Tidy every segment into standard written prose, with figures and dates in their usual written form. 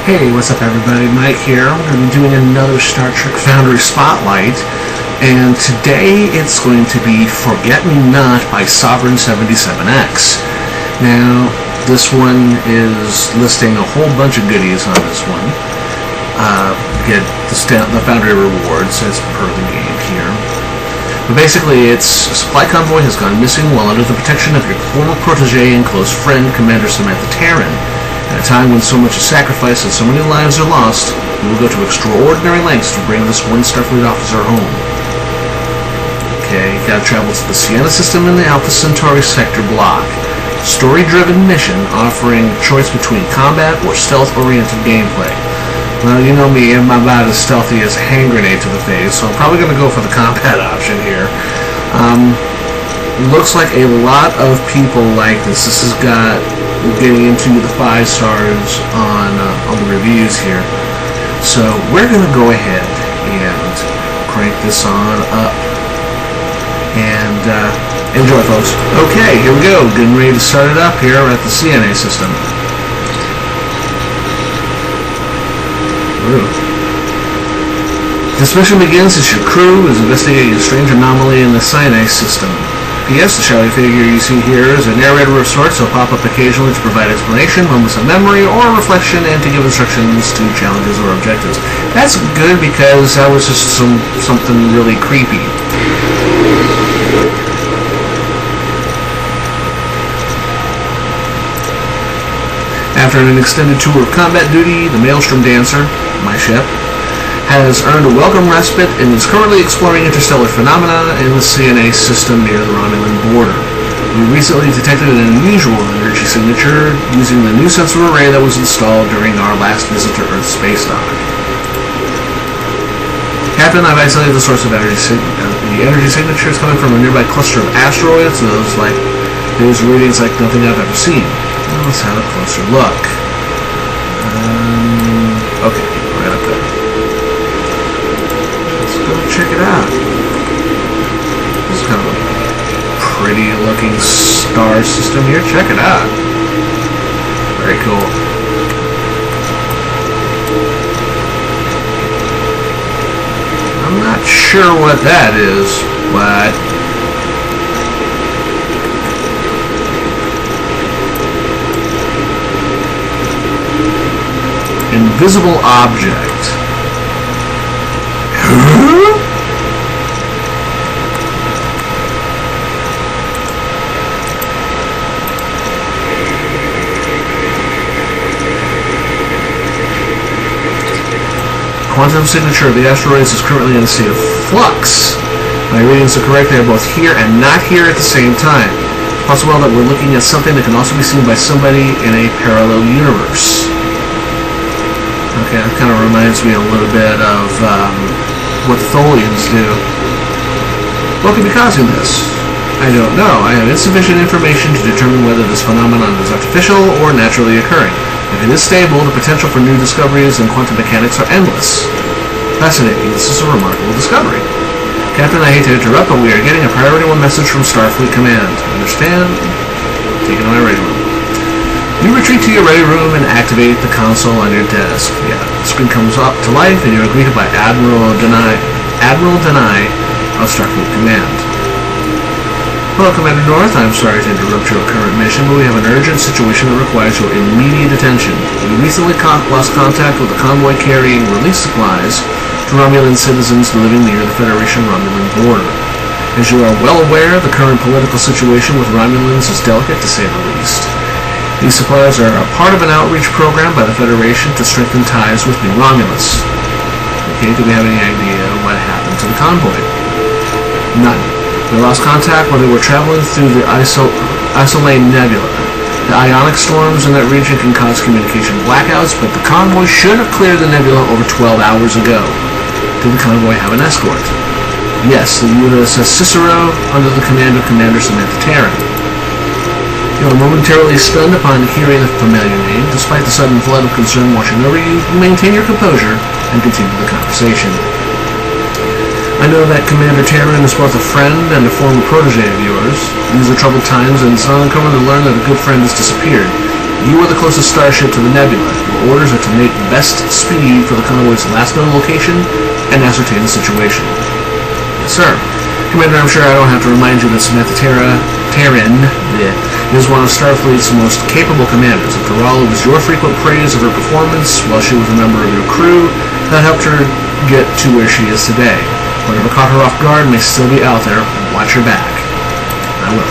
Hey, what's up everybody? Mike here. We're going to be doing another Star Trek Foundry Spotlight, and today it's going to be Forget Me Not by Sovereign 77X. Now, this one is listing a whole bunch of goodies on this one. Get the Foundry rewards as per the game here. But basically, it's a supply convoy has gone missing while under the protection of your former protege and close friend, Commander Samantha Taryn. At a time when so much is sacrificed and so many lives are lost, we will go to extraordinary lengths to bring this one Starfleet officer home. Okay, you gotta travel to the Sienna system in the Alpha Centauri sector block. Story-driven mission offering choice between combat or stealth-oriented gameplay. Well, you know me, I'm about as stealthy as a hand grenade to the face, so I'm probably gonna go for the combat option here. Looks like a lot of people like this. This has got getting into the 5 stars on the reviews here. So we're going to go ahead and crank this on up and enjoy, folks. Okay, here we go. Getting ready to start it up here at the CNA system. Ooh. This mission begins as your crew is investigating a strange anomaly in the Sinai system. P.S. The shadowy figure you see here is a narrator of sorts. He'll pop up occasionally to provide explanation, moments of memory, or reflection, and to give instructions to challenges or objectives. That's good because that was just something really creepy. After an extended tour of combat duty, the Maelstrom Dancer, my ship, has earned a welcome respite and is currently exploring interstellar phenomena in the CNA system near the Romulan border. We recently detected an unusual energy signature using the new sensor array that was installed during our last visit to Earth's space dock. Captain, I've isolated the source of energy. The energy signature is coming from a nearby cluster of asteroids. Those readings like nothing I've ever seen. Let's have a closer look. Okay, right up there. Go check it out. This is kind of a pretty looking star system here. Check it out. Very cool. I'm not sure what that is, but invisible object. Quantum signature of the asteroids is currently in a state of flux. My readings are correct. They are both here and not here at the same time. It's possible that we're looking at something that can also be seen by somebody in a parallel universe. Okay, that kind of reminds me a little bit of what the Tholians do. What could be causing this? I don't know. I have insufficient information to determine whether this phenomenon is artificial or naturally occurring. If it is stable, the potential for new discoveries in quantum mechanics are endless. Fascinating. This is a remarkable discovery. Captain, I hate to interrupt, but we are getting a Priority 1 message from Starfleet Command. Understand? Take it to my ready room. You retreat to your ready room and activate the console on your desk. Yeah, the screen comes up to life and you're greeted by Admiral Denai of Starfleet Command. Hello, Commander North. I'm sorry to interrupt your current mission, but we have an urgent situation that requires your immediate attention. We recently lost contact with a convoy carrying relief supplies to Romulan citizens living near the Federation-Romulan border. As you are well aware, the current political situation with Romulans is delicate, to say the least. These supplies are a part of an outreach program by the Federation to strengthen ties with New Romulus. Okay, do we have any idea what happened to the convoy? None. We lost contact when they were traveling through the Isolane Nebula. The ionic storms in that region can cause communication blackouts, but the convoy should have cleared the nebula over 12 hours ago. Did the convoy have an escort? Yes, the USS Cicero, under the command of Commander Samantha Taryn. You are momentarily stunned upon hearing the familiar name. Despite the sudden flood of concern washing over you, you maintain your composure and continue the conversation. I know that Commander Taryn is both a friend and a former protege of yours. These are troubled times, and it's not uncommon to learn that a good friend has disappeared. You are the closest starship to the nebula. Your orders are to make best speed for the convoy's last known location and ascertain the situation. Yes, sir. Commander, I'm sure I don't have to remind you that Samantha Terran is one of Starfleet's most capable commanders. After all, it was your frequent praise of her performance while she was a member of your crew that helped her get to where she is today. Whatever caught her off guard may still be out there. Watch her back. I will.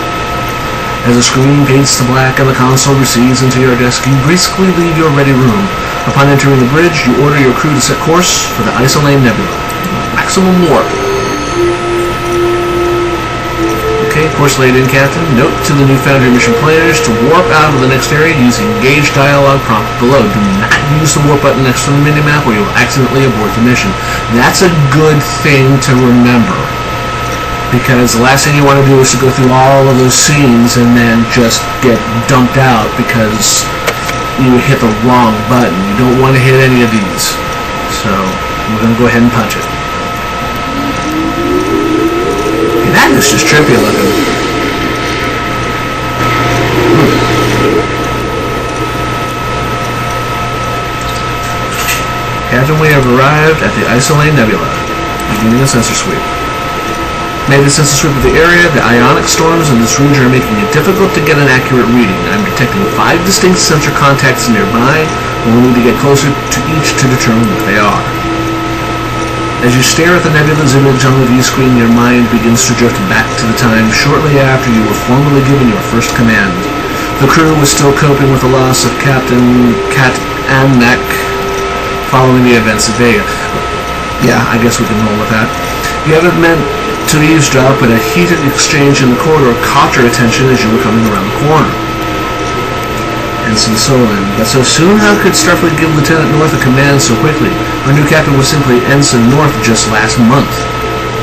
As the screen fades to black and the console recedes into your desk, you briskly leave your ready room. Upon entering the bridge, you order your crew to set course for the Isolane Nebula. Maximum warp. Okay, course laid in, Captain. Note to the new Foundry mission planners to warp out of the next area using engage dialogue prompt below. Do not use the warp button next to the minimap or you'll accidentally abort the mission. That's a good thing to remember, because the last thing you want to do is to go through all of those scenes and then just get dumped out because you hit the wrong button. You don't want to hit any of these. So we're going to go ahead and punch it. That is just trippy looking. Captain, we have arrived at the Isolane Nebula, beginning a sensor sweep. Made the sensor sweep of the area. The ionic storms in this region are making it difficult to get an accurate reading. I'm detecting 5 distinct sensor contacts nearby, and we'll need to get closer to each to determine what they are. As you stare at the nebula's image on the view-screen, your mind begins to drift back to the time shortly after you were formally given your first command. The crew was still coping with the loss of Captain Kat Amnak following the events at Vega. Yeah, I guess we can roll with that. You haven't meant to eavesdrop, but a heated exchange in the corridor caught your attention as you were coming around the corner. Ensign Solon. But so soon? How could Starfleet give Lieutenant North a command so quickly? Our new captain was simply Ensign North just last month.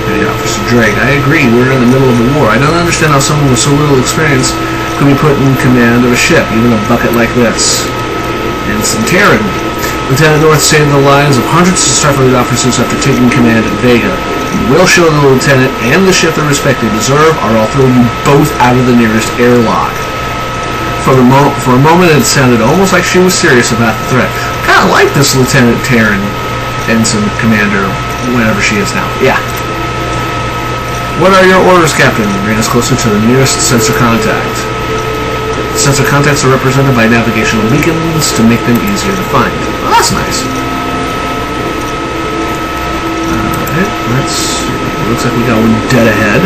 Petty Officer Drake. I agree, we're in the middle of a war. I don't understand how someone with so little experience could be put in command of a ship, even a bucket like this. Ensign Terran. Lieutenant North saved the lives of hundreds of Starfleet officers after taking command at Vega. You will show the lieutenant and the ship the respect they deserve, or I'll throw you both out of the nearest airlock. For a moment, it sounded almost like she was serious about the threat. I kind of like this Lieutenant Terran, Ensign Commander, whenever she is now. Yeah. What are your orders, Captain? Bring us closer to the nearest sensor contact. Sensor contacts are represented by navigational beacons to make them easier to find. Well, that's nice. Alright, looks like we got one dead ahead.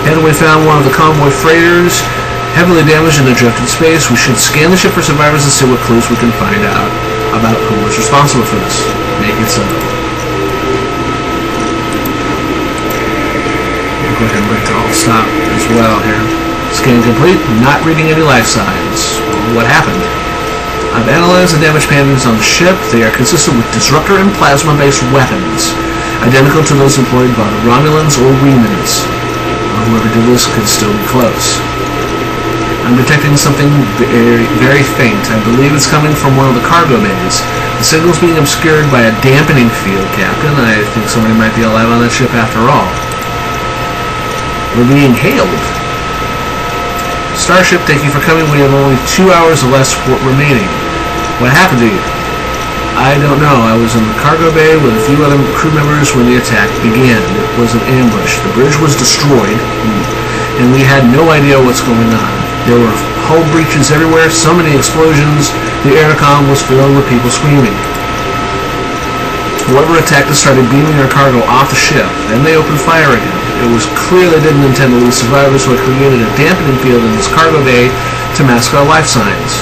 And we found one of the convoy freighters, heavily damaged in the drifted space. We should scan the ship for survivors and see what clues we can find out about who was responsible for this. Make it so. We'll go ahead and bring it to all stop as well here. Scan complete, not reading any life signs. What happened? I've analyzed the damage patterns on the ship. They are consistent with disruptor and plasma-based weapons, identical to those employed by the Romulans or Remans. Whoever did this could still be close. I'm detecting something very, very faint. I believe it's coming from one of the cargo bays. The signal's being obscured by a dampening field, Captain. I think somebody might be alive on that ship after all. We're being hailed. Starship, thank you for coming. We have only 2 hours of escort remaining. What happened to you? I don't know. I was in the cargo bay with a few other crew members when the attack began. It was an ambush. The bridge was destroyed, and we had no idea what's going on. There were hull breaches everywhere, so many explosions, the aircom was filled with people screaming. Whoever attacked us started beaming our cargo off the ship. Then they opened fire again. It was clear they didn't intend to lose survivors, so I created a dampening field in this cargo bay to mask our life signs.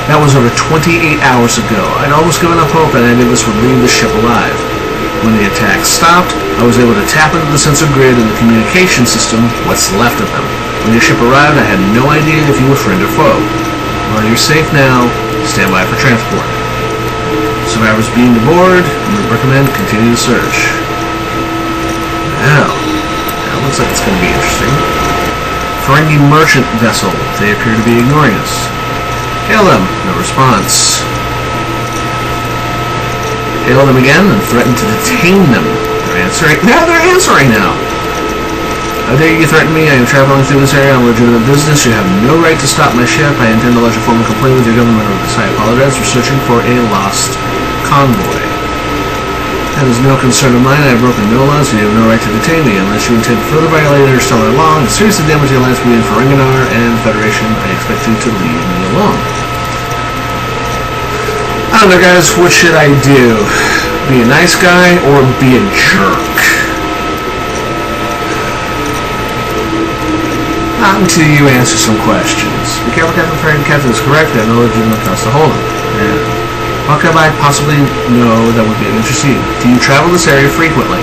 That was over 28 hours ago. I'd almost given up hope that any of us would leave the ship alive. When the attack stopped, I was able to tap into the sensor grid and the communication system, what's left of them. When your ship arrived, I had no idea if you were friend or foe. Well, you're safe now. Stand by for transport. Survivors beamed aboard, and we recommend continue the search. Well, that looks like it's going to be interesting. Ferengi merchant vessel. They appear to be ignoring us. Hail them. No response. Hail them again and threaten to detain them. They're answering. Yeah, they're answering now. How dare you threaten me? I am traveling through this area on legitimate business. You have no right to stop my ship. I intend to lodge a formal complaint with your government over this. I apologize for searching for a lost convoy. That is no concern of mine. I have broken no laws, and you have no right to detain me. Unless you intend to further violate interstellar law and seriously damage the alliance between Ferenginar and the Federation, I expect you to leave me alone. I don't know, guys. What should I do? Be a nice guy or be a jerk? Not until you answer some questions. Be careful, Captain. Afraid Captain is correct. I have no legitimate cause to hold him. Yeah. What could I possibly know that would be of interest to you? Do you travel this area frequently?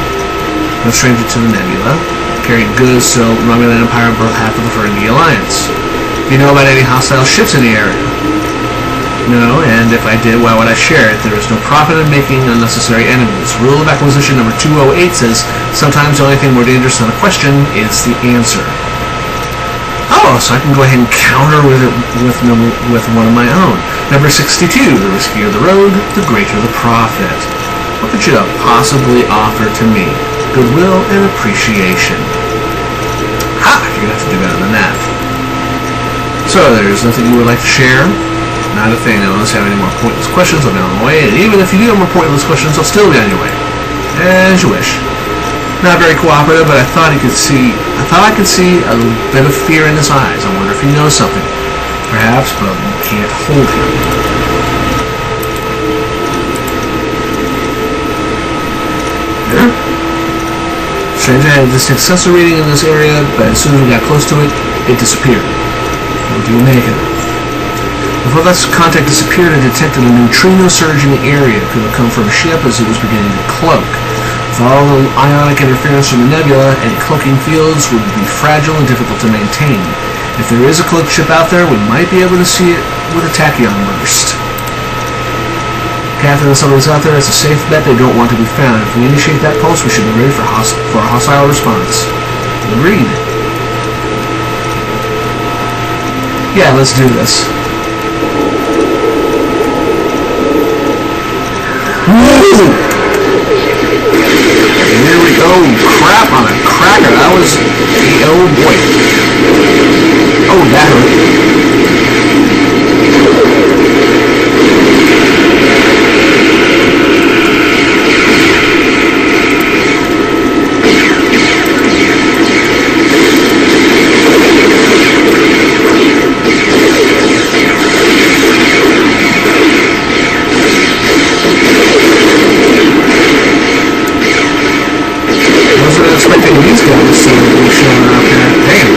No stranger to the nebula. Carrying goods to the Romulan Empire on behalf of the Ferengi Alliance. Do you know about any hostile ships in the area? No, and if I did, why would I share it? There is no profit in making unnecessary enemies. Rule of acquisition number 208 says, sometimes the only thing more dangerous than a question is the answer. Oh, so I can go ahead and counter with one of my own. Number 62, the riskier the road, the greater the profit. What could you possibly offer to me? Goodwill and appreciation. Ha! You're going to have to do better than that. So, there's nothing you would like to share? Not a thing. Unless you have any more pointless questions, I'll be on my way. And even if you do have more pointless questions, I'll still be on your way. As you wish. Not very cooperative, but I thought I could see a bit of fear in his eyes. I wonder if he knows something. Perhaps, but we can't hold him. Yeah? Stranger had a distinct sensor reading in this area, but as soon as we got close to it, it disappeared. What do you make of it? Before that contact disappeared, I detected a neutrino surge in the area. It could have come from a ship as it was beginning to cloak. With all the ionic interference from the nebula, any cloaking fields would be fragile and difficult to maintain. If there is a cloaked ship out there, we might be able to see it with a tachyon burst. Captain, if somebody's out there, it's a safe bet they don't want to be found. If we initiate that pulse, we should be ready for a hostile response. Agreed. Yeah, let's do this. Woo! Here we go. Crap on a cracker. That was... Oh, boy. Oh, that hurt. These guys seem to be showing up here. Damn.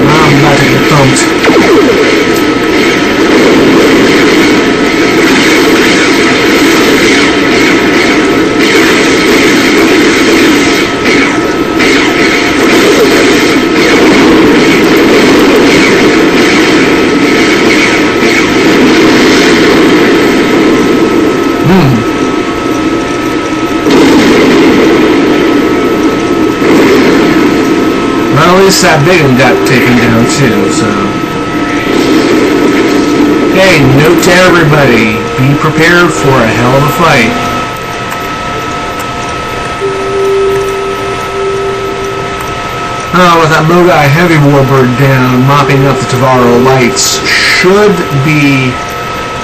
I'm about to get thumped. Well, at least that big one got taken down too, so... Hey, note to everybody, be prepared for a hell of a fight. Oh, with that Mogai Heavy Warbird down, mopping up the Tavaro lights should be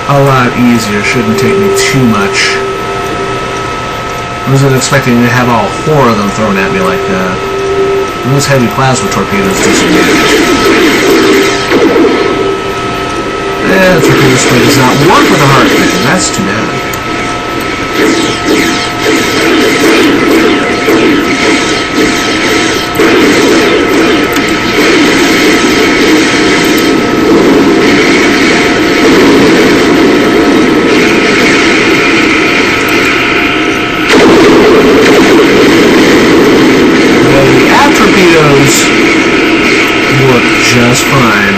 a lot easier. Shouldn't take me too much. I wasn't expecting to have all four of them thrown at me like that. And those heavy plasma torpedoes do some damage. Yeah, the torpedo spray does not work with a heart thing. That's too bad. Torpedoes work just fine.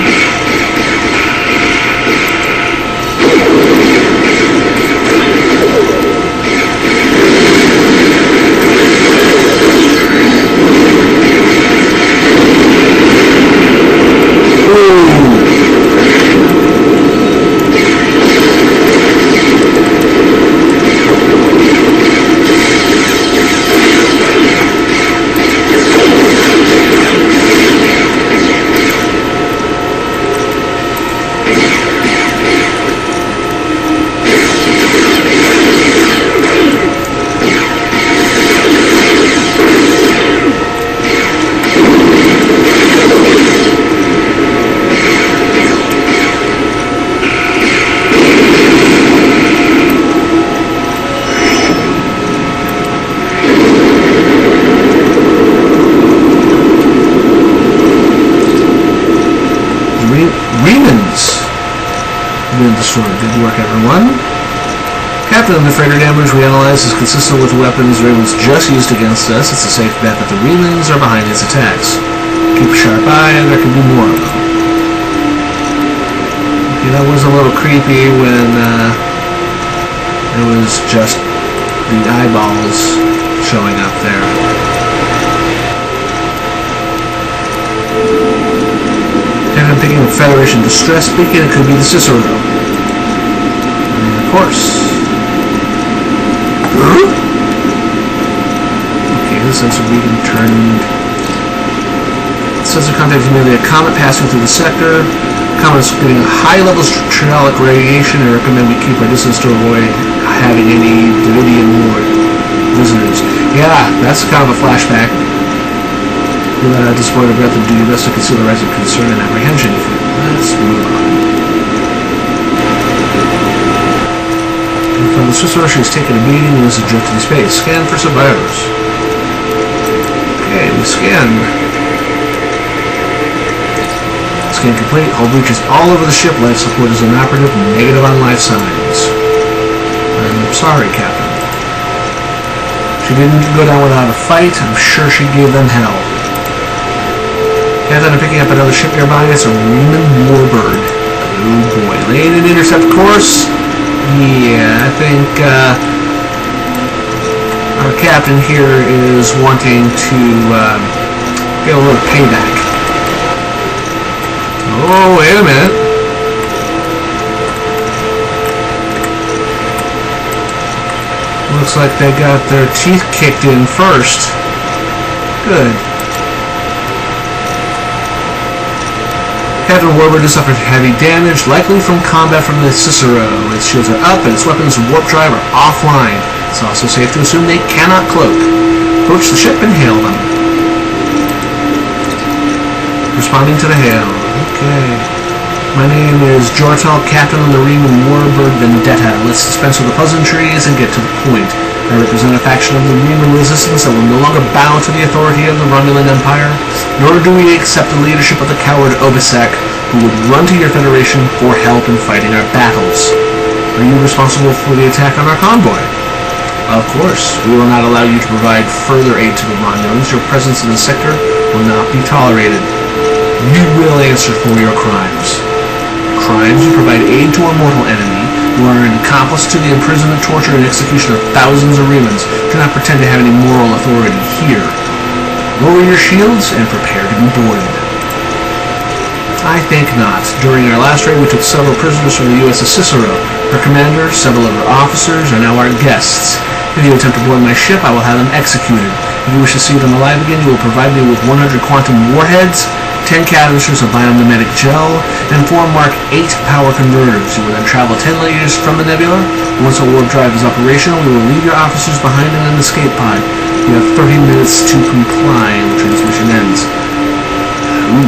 911. Captain, the freighter damage we analyzed is consistent with the weapons Ravens just used against us. It's a safe bet that the Remans are behind these attacks. Keep a sharp eye, there could be more of them. Okay, that was a little creepy when it was just the eyeballs showing up there. And I'm picking up Federation distress beacon. It could be the Cicero. And of course. Okay, the sensor beacon turned. Sensor contact is merely a comet passing through the sector. Comet is getting high levels of triolic radiation. I recommend we keep our distance to avoid having any Davidian war visitors. Yeah, that's kind of a flashback. Without disappointed breath and do your best to conceal the rising concern and apprehension. Let's move on. The Swiss Russian has taken a beating and is adrift in space. Scan for survivors. Okay, we scanned. Scan complete. Hull breaches all over the ship. Life support is inoperative. Negative on life signs. I'm sorry, Captain. She didn't go down without a fight. I'm sure she gave them hell. Captain, I'm picking up another ship nearby. It's a Reman warbird. Oh boy. Laying an intercept course. Yeah, I think our captain here is wanting to get a little payback. Oh, wait a minute. Looks like they got their teeth kicked in first. Good. Captain Warbird has suffered heavy damage, likely from combat from the Cicero. Its shields are up and its weapons and warp drive are offline. It's also safe to assume they cannot cloak. Approach the ship and hail them. Responding to the hail. Okay. My name is Jortal, Captain of the Reman Warbird Vendetta. Let's dispense with the pleasantries and get to the point. I represent a faction of the Reman resistance that will no longer bow to the authority of the Romulan Empire, nor do we accept the leadership of the coward Obisek, who would run to your Federation for help in fighting our battles. Are you responsible for the attack on our convoy? Of course. We will not allow you to provide further aid to the Romulans. Your presence in the sector will not be tolerated. You will answer for your crimes. Crimes, you provide aid to a mortal enemy. You are an accomplice to the imprisonment, torture, and execution of thousands of Remans. Do not pretend to have any moral authority here. Lower your shields and prepare to be boarded. I think not. During our last raid, we took several prisoners from the USS Cicero. Our commander, several of our officers, are now our guests. If you attempt to board my ship, I will have them executed. If you wish to see them alive again, you will provide me with 100 quantum warheads, 10 canisters of biomimetic gel, and 4 Mark 8 power converters. You will then travel 10 light years from the nebula. Once a warp drive is operational, we will leave your officers behind in an escape pod. You have 30 minutes to comply and the transmission ends. Ooh.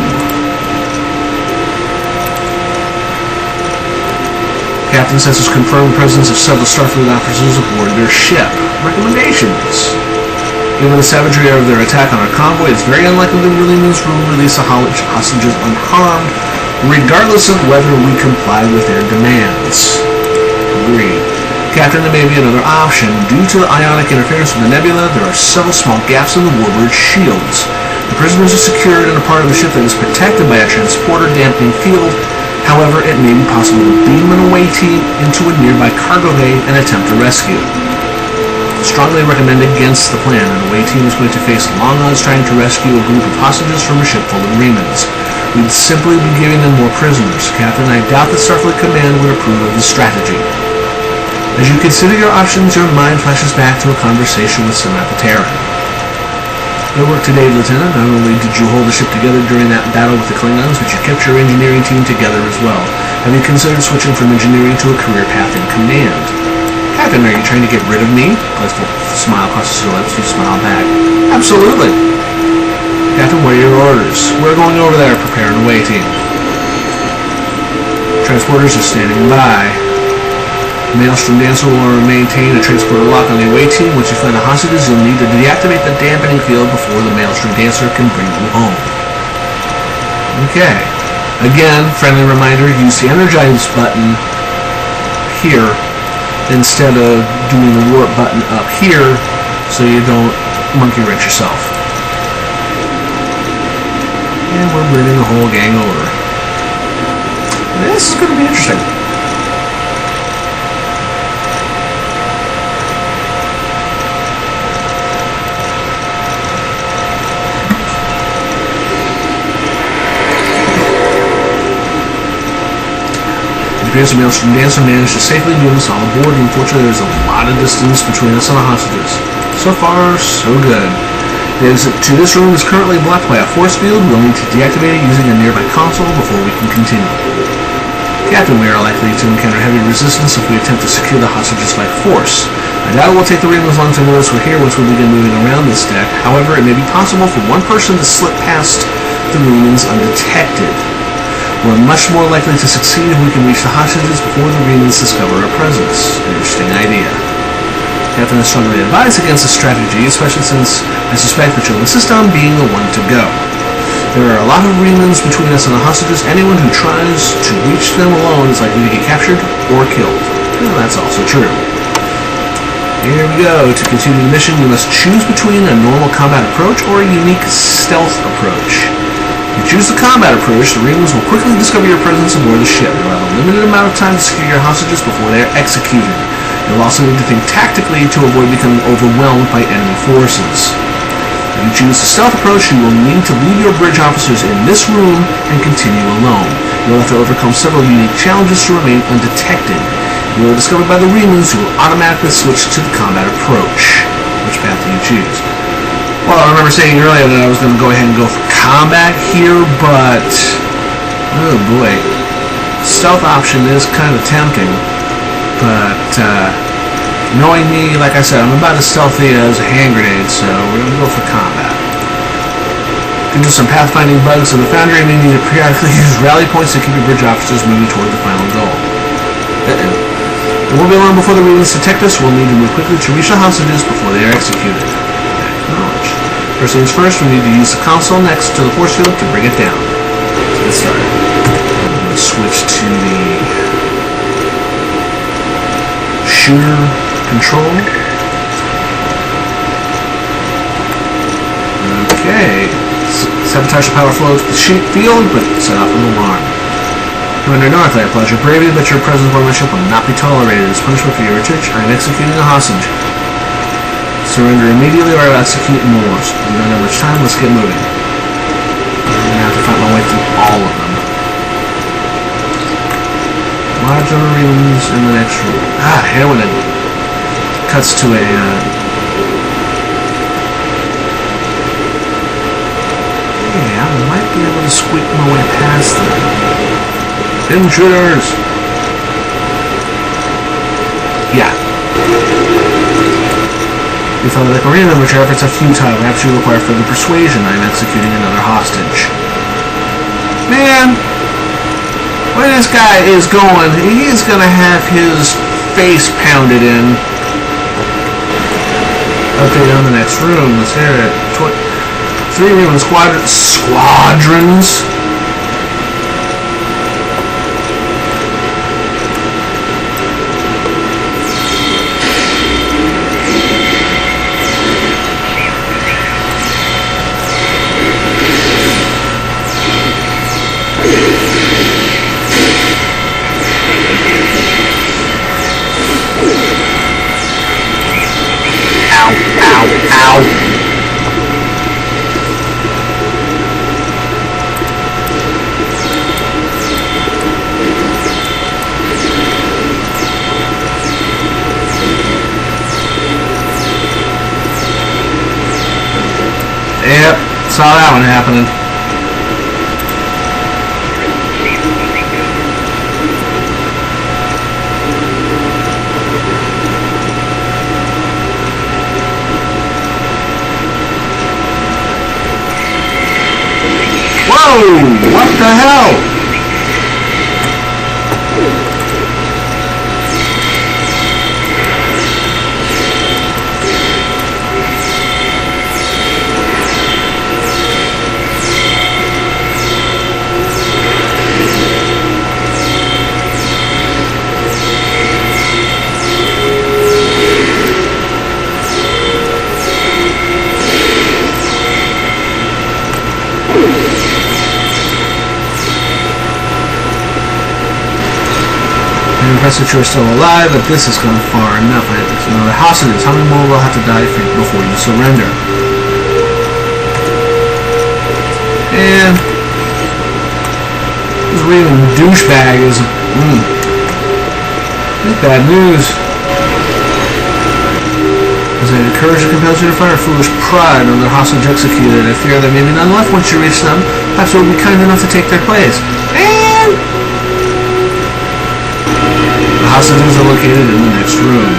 Captain says has confirmed the presence of several Starfleet officers aboard their ship. Recommendations. Given the savagery of their attack on our convoy, it's very unlikely the Remans will release the hostages unharmed, regardless of whether we comply with their demands. Agreed. Captain, there may be another option. Due to the ionic interference with the nebula, there are several small gaps in the Warbird's shields. The prisoners are secured in a part of the ship that is protected by a transporter dampening field. However, it may be possible to beam an away team into a nearby cargo bay and attempt to rescue. Strongly recommend against the plan. An away team is going to face long odds trying to rescue a group of hostages from a ship full of Remans. We'd simply be giving them more prisoners. Captain, I doubt that Starfleet Command would approve of this strategy. As you consider your options, your mind flashes back to a conversation with Samantha Terran. Good work today, Lieutenant. Not only did you hold the ship together during that battle with the Klingons, but you kept your engineering team together as well. Have you considered switching from engineering to a career path in command? Captain, are you trying to get rid of me? Blissful smile crosses your lips. You smile back. Absolutely. Captain, what are your orders? We're going over there. Prepare an away team. Transporters are standing by. Maelstrom Dancer will maintain a transporter lock on the away team. Once you find the hostages, you'll need to deactivate the dampening field before the Maelstrom Dancer can bring you home. Okay. Again, friendly reminder, use the energize button here instead of doing the warp button up here so you don't monkey wrench yourself. And we're bringing the whole gang over. This is going to be interesting. Dancer managed to safely move us all aboard, and unfortunately there's a lot of distance between us and the hostages. So far, so good. The exit to this room is currently blocked by a force field. We'll need to deactivate it using a nearby console before we can continue. Captain, we are likely to encounter heavy resistance if we attempt to secure the hostages by force. I doubt it will take the Remans long to notice we're here once we begin moving around this deck. However, it may be possible for one person to slip past the Remans undetected. We're much more likely to succeed if we can reach the hostages before the Remans discover our presence. Interesting idea. Captain has strongly advised against this strategy, especially since I suspect that you'll insist on being the one to go. There are a lot of Remans between us and the hostages. Anyone who tries to reach them alone is likely to get captured or killed. And that's also true. Here we go. To continue the mission, you must choose between a normal combat approach or a unique stealth approach. If you choose the combat approach, the Remans will quickly discover your presence aboard the ship. You'll have a limited amount of time to secure your hostages before they are executed. You'll also need to think tactically to avoid becoming overwhelmed by enemy forces. If you choose the stealth approach, you will need to leave your bridge officers in this room and continue alone. You'll have to overcome several unique challenges to remain undetected. If you are discovered by the Remans, you will automatically switch to the combat approach. Which path do you choose? Well, I remember saying earlier that I was going to go ahead and go for combat here, but oh boy, stealth option is kind of tempting. But knowing me, like I said, I'm about as stealthy as a hand grenade, so we're going to go for combat. Due to some pathfinding bugs in the Foundry, we need to periodically use rally points to keep your bridge officers moving toward the final goal. It won't be long before the Remans detect us. We'll need to move quickly to reach the hostages before they are executed. Acknowledged. First things first, we need to use the console next to the force field to bring it down. So let's start. I'm going to switch to the shooter control. Okay. Sabotage the power flow to the field, but set off an alarm. Commander North, I applaud your bravery, but your presence aboard my ship will not be tolerated. As punishment for your retreat, I am executing a hostage. Surrender immediately or I'll execute more. So we don't have much time, let's get moving. I'm going to have to find my way through all of them. Larger rooms in the next room. Here when it cuts to a yeah, I might be able to squeak my way past them. Intruders! Yeah. You found that Marina, which your efforts are futile. Perhaps you require further persuasion. I am executing another hostage. Man! Where this guy is going, he's gonna have his face pounded in. Update on the next room. Let's hear it. 3 Reman squadrons. Yep, saw that one happening. Whoa! What the hell? request that you are still alive, but this has gone far enough. I have to kill another hostages. How many more will have to die before you surrender? And this real douchebag is bad news. Is it courage that compels you to fire? Foolish pride on their hostage executed. I fear there may be none left once you reach them. Perhaps you will be kind enough to take their place. And the hostages are located in the next room.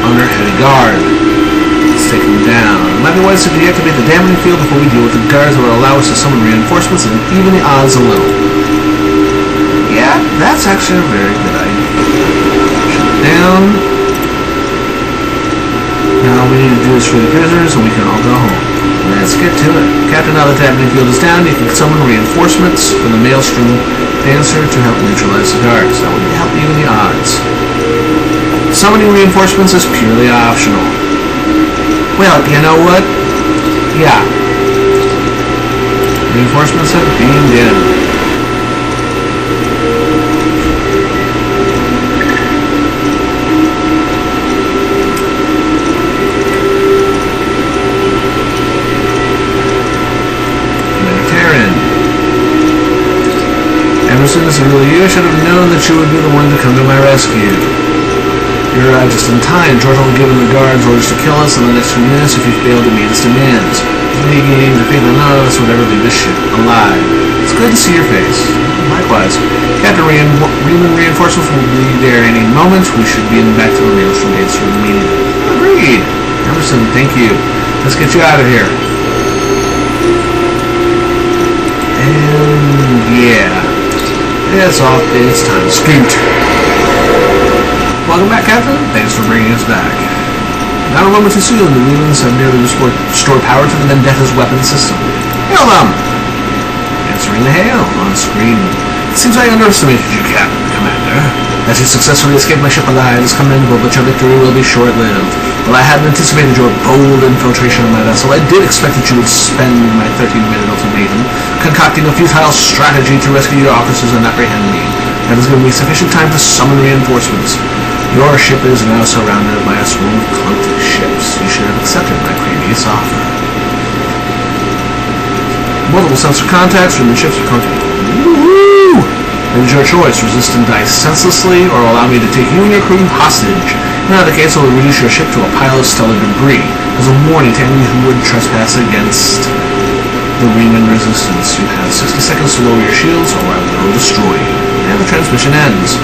Under heavy guard. Let's take them down. It might be wise to deactivate the damaging field before we deal with the guards that will allow us to summon reinforcements and even the odds a little. Yeah, that's actually a very good idea. Shut it down. Now all we need to do is free the prisoners and we can all go home. Let's get to it. Captain, now that the damaging field is down, you can summon reinforcements from the Maelstrom Dancer to help neutralize the guards. That would help even the odds. Summoning reinforcements is purely optional. Well, you know what? Yeah. Reinforcements have beamed in. Emerson, this is really you. I should have known that you would be the one to come to my rescue. You arrived just in time. Jordan will give the guards orders to kill us in the next few minutes if you fail to meet his demands. If we gain the faith of none of us would ever leave this ship alive. It's good to see your face. Likewise. Captain Riemann reinforcements will be there any moment. We should be back to the Maelstrom Dancer immediately. Agreed. Emerson, thank you. Let's get you out of here. And yeah. It's off. It's time to scoot. Welcome back, Captain. Thanks for bringing us back. Not a moment too soon. The Riemanns have nearly restored power to the Vendetta's weapon system. Hail them! Answering the hail on screen. It seems I underestimated you, Captain Commander. As you successfully escaped my ship alive is commendable, but your victory will be short-lived. While I hadn't anticipated your bold infiltration of my vessel, I did expect that you would spend my 13-minute ultimatum concocting a futile strategy to rescue your officers and apprehend me. That has given me sufficient time to summon reinforcements. Your ship is now surrounded by a swarm of cloaked ships. You should have accepted my previous offer. Multiple sensor contacts from the ships are contacted. Woo! It is your choice. Resist and die senselessly, or allow me to take you and your crew hostage. In either case, I will reduce your ship to a pile of stellar debris. As a warning to any who would trespass against the Riemann resistance. You have 60 seconds to lower your shields, or I will destroy you. And the transmission ends.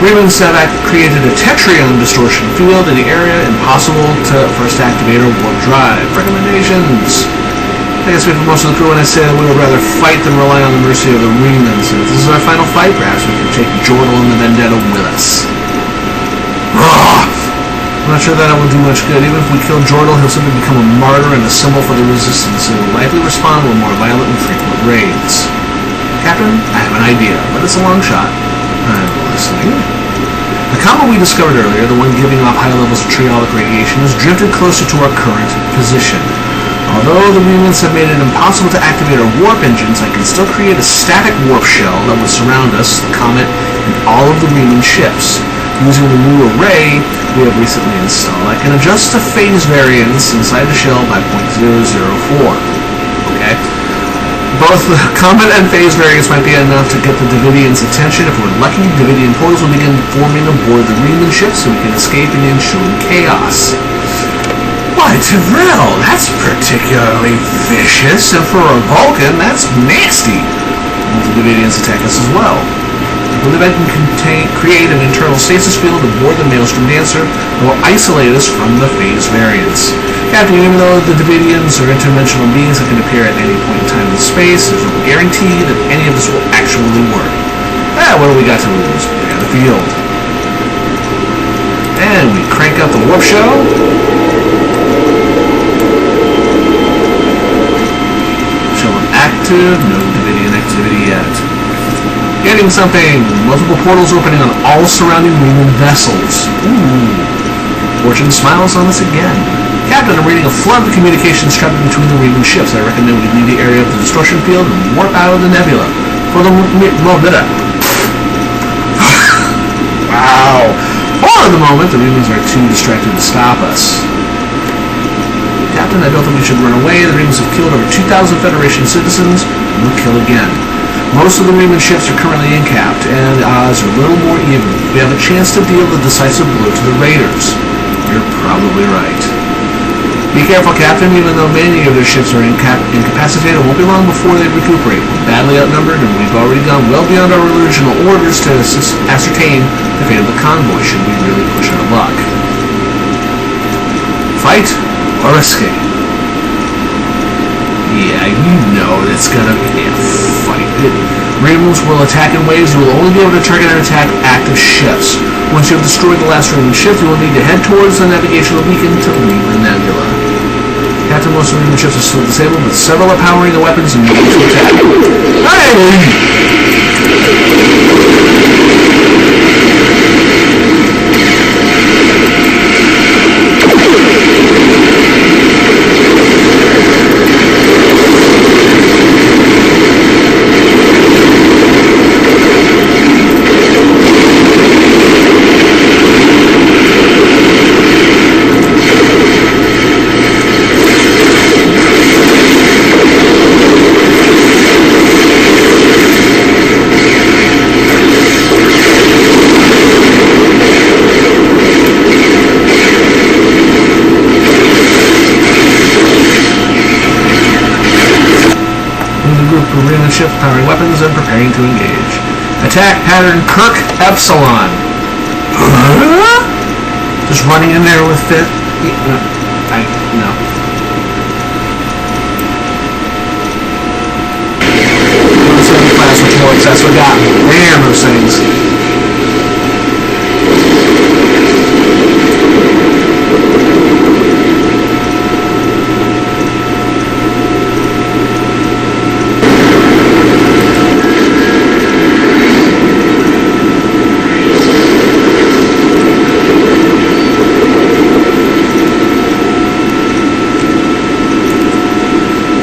Riemanns have created a Tetrion distortion field in the area impossible for us to activate our warp drive. Recommendations. I guess we for most of the crew when I say that we would rather fight than rely on the mercy of the Riemanns. And if this is our final fight, perhaps we can take Jordal and the Vendetta with us. I'm not sure that will do much good. Even if we kill Jordal, he'll simply become a martyr and a symbol for the resistance, and will likely respond with more violent and frequent raids. Captain, I have an idea, but it's a long shot. I'm listening. The comet we discovered earlier, the one giving off high levels of triolic radiation, has drifted closer to our current position. Although the Riemanns have made it impossible to activate our warp engines, I can still create a static warp shell that would surround us, the comet, and all of the Riemann ships. Using the new array we have recently installed, I can adjust the phase variance inside the shell by 0.004. Okay? Both the comet and phase variance might be enough to get the Davidians' attention. If we're lucky, Davidian portals will begin forming aboard the Riemann ships so we can escape and ensue chaos. Why, Tyrell, that's particularly vicious, and for a Vulcan, that's nasty. And the Davidians attack us as well. I believe I can create an internal stasis field aboard the Maelstrom Dancer that will isolate us from the phase variance. Captain, even though the Davidians are interdimensional beings that can appear at any point in time and space, there's no guarantee that any of this will actually work. What do we got to lose? We got a field. And we crank up the warp shell. Shell active, no Davidian activity yet. Getting something! Multiple portals opening on all surrounding Riemann vessels. Ooh. Fortune smiles on us again. Captain, I'm reading a flood of communications traveling between the Riemann ships. I recommend we leave the area of the distortion field and warp out of the nebula. For the For the moment, the Remans are too distracted to stop us. Captain, I don't think we should run away. The Remans have killed over 2,000 Federation citizens, and we'll kill again. Most of the Reman ships are currently incapped, and the odds are a little more even. We have a chance to deal the decisive blow to the Raiders. You're probably right. Be careful, Captain. Even though many of their ships are incapacitated, it won't be long before they recuperate. We're badly outnumbered, and we've already gone well beyond our original orders to ascertain the fate of the convoy should we really push our luck. Fight or escape? Yeah, you know it's gonna be a fight. Remans will attack in waves. You will only be able to target and attack active ships. Once you have destroyed the last Reman ship, you will need to head towards the navigational beacon to leave the nebula. Captain, most of the Reman ships are still disabled, but several are powering the weapons and moving to attack. Hey! Ships powering weapons and preparing to engage. Attack pattern Kirk Epsilon. Just running in there with it. No. 170 class reports. That's what got me. Damn those things.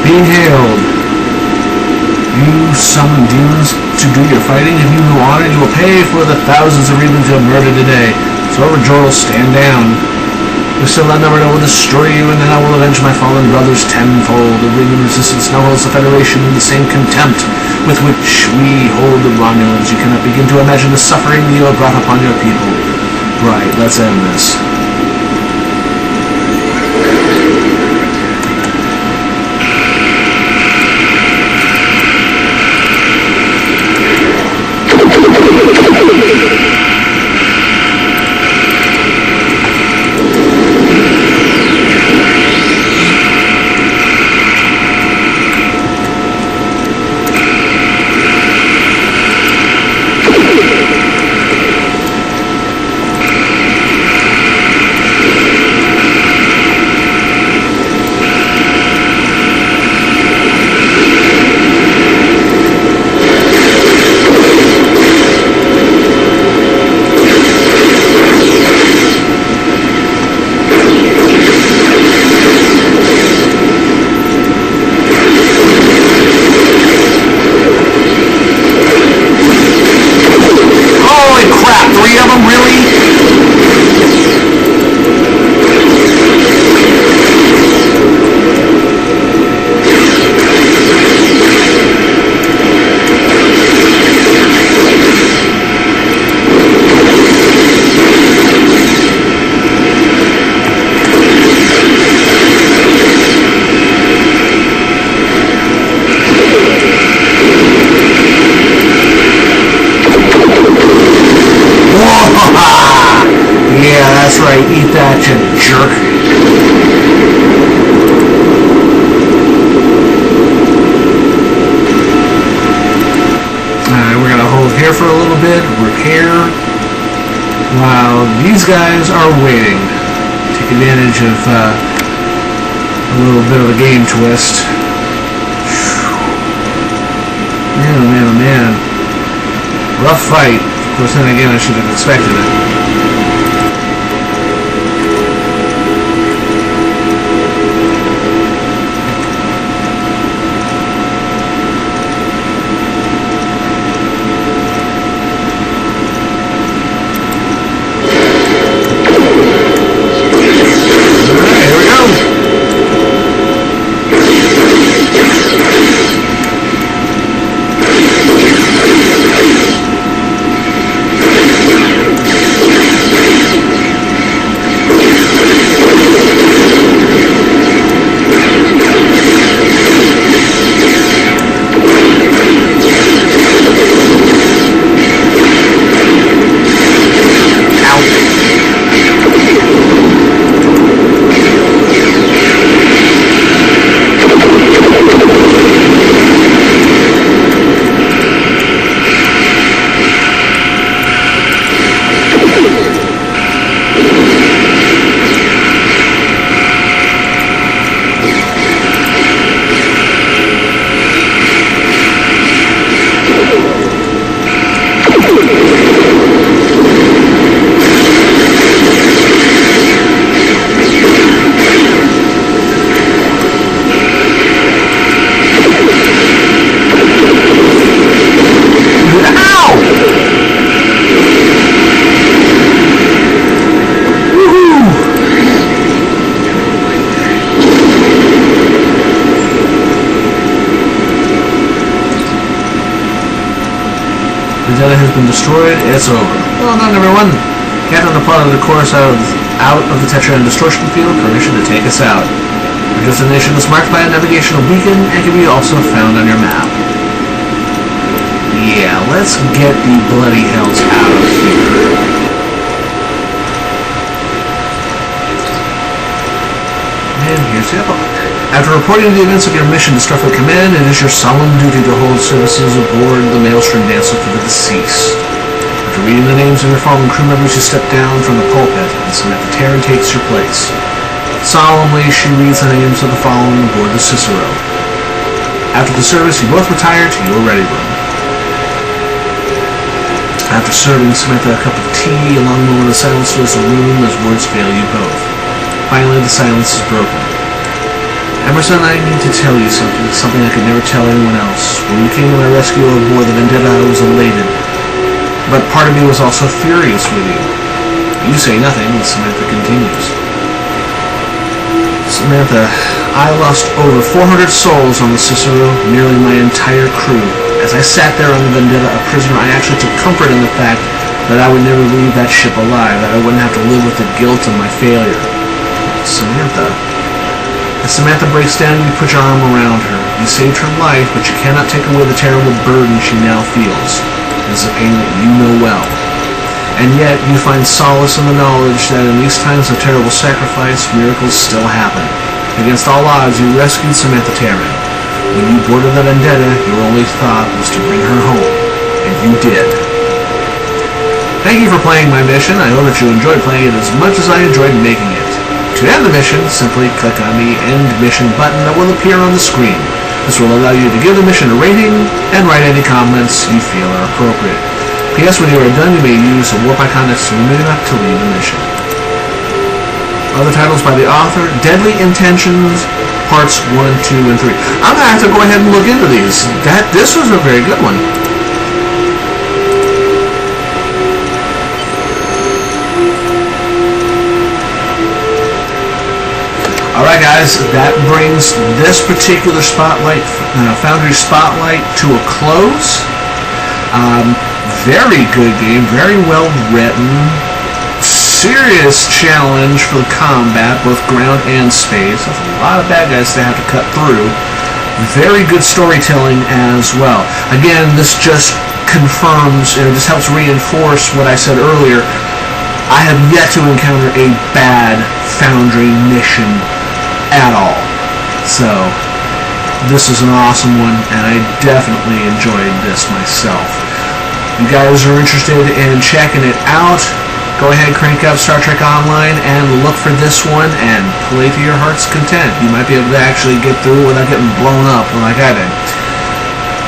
Being hailed. You summon demons to do your fighting. If you know honor, you will pay for the thousands of Remans you have murdered today. So Overjoyed will stand down. We're still outnumbered. I will destroy you, and then I will avenge my fallen brothers tenfold. The Reman resistance now holds the Federation in the same contempt with which we hold the Romulans. You cannot begin to imagine the suffering you have brought upon your people. Right, let's end this. That's right, eat that, you jerk. Alright, we're gonna hold here for a little bit, repair, while these guys are waiting. Take advantage of a little bit of a game twist. Man, oh man, oh man. Rough fight. Of course, then again, I should have expected it. Vendetta has been destroyed. It's over. Well done, everyone. Captain the plot of the course out of the Tetra and distortion field. Permission to take us out. Our destination is marked by a navigational beacon and can be also found on your map. Yeah, let's get the bloody hells out of here. And here's the epilogue. After reporting the events of your mission to Starfleet Command, it is your solemn duty to hold services aboard the Maelstrom Dancer for the deceased. After reading the names of your fallen crew members, you step down from the pulpit, and Samantha Terran takes your place. Solemnly, she reads the names of the fallen aboard the Cicero. After the service, you both retire to your ready room. After serving Samantha a cup of tea, a long moment of silence fills the room as words fail you both. Finally, the silence is broken. Emerson, I need to tell you something I could never tell anyone else. When you came to my rescue aboard the Vendetta, I was elated. But part of me was also furious with you. You say nothing, and Samantha continues. Samantha, I lost over 400 souls on the Cicero, nearly my entire crew. As I sat there on the Vendetta, a prisoner, I actually took comfort in the fact that I would never leave that ship alive, that I wouldn't have to live with the guilt of my failure. Samantha. As Samantha breaks down, you put your arm around her. You saved her life, but you cannot take away the terrible burden she now feels. It is a pain that you know well. And yet, you find solace in the knowledge that in these times of terrible sacrifice, miracles still happen. Against all odds, you rescued Samantha Terran. When you boarded the Vendetta, your only thought was to bring her home. And you did. Thank you for playing my mission. I hope that you enjoyed playing it as much as I enjoyed making it. To end the mission, simply click on the End Mission button that will appear on the screen. This will allow you to give the mission a rating and write any comments you feel are appropriate. P.S. When you are done, you may use the warp icon next to the map to leave the mission. Other titles by the author: Deadly Intentions, Parts 1, 2, and 3. I'm going to have to go ahead and look into these. This was a very good one. Alright guys, that brings this particular Spotlight, Foundry Spotlight to a close. Very good game, very well written. Serious challenge for the combat, both ground and space. That's a lot of bad guys to have to cut through. Very good storytelling as well. Again, this just confirms, this helps reinforce what I said earlier. I have yet to encounter a bad Foundry mission at all. So this is an awesome one, and I definitely enjoyed this myself. If you guys are interested in checking it out, go ahead, crank up Star Trek Online and look for this one and play to your heart's content. You might be able to actually get through without getting blown up like I did.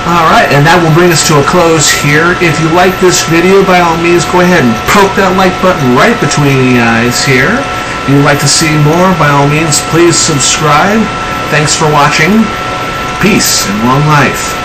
Alright, and that will bring us to a close here. If you like this video, by all means, go ahead and poke that like button right between the eyes here. If you'd like to see more, by all means, please subscribe. Thanks for watching. Peace and long life.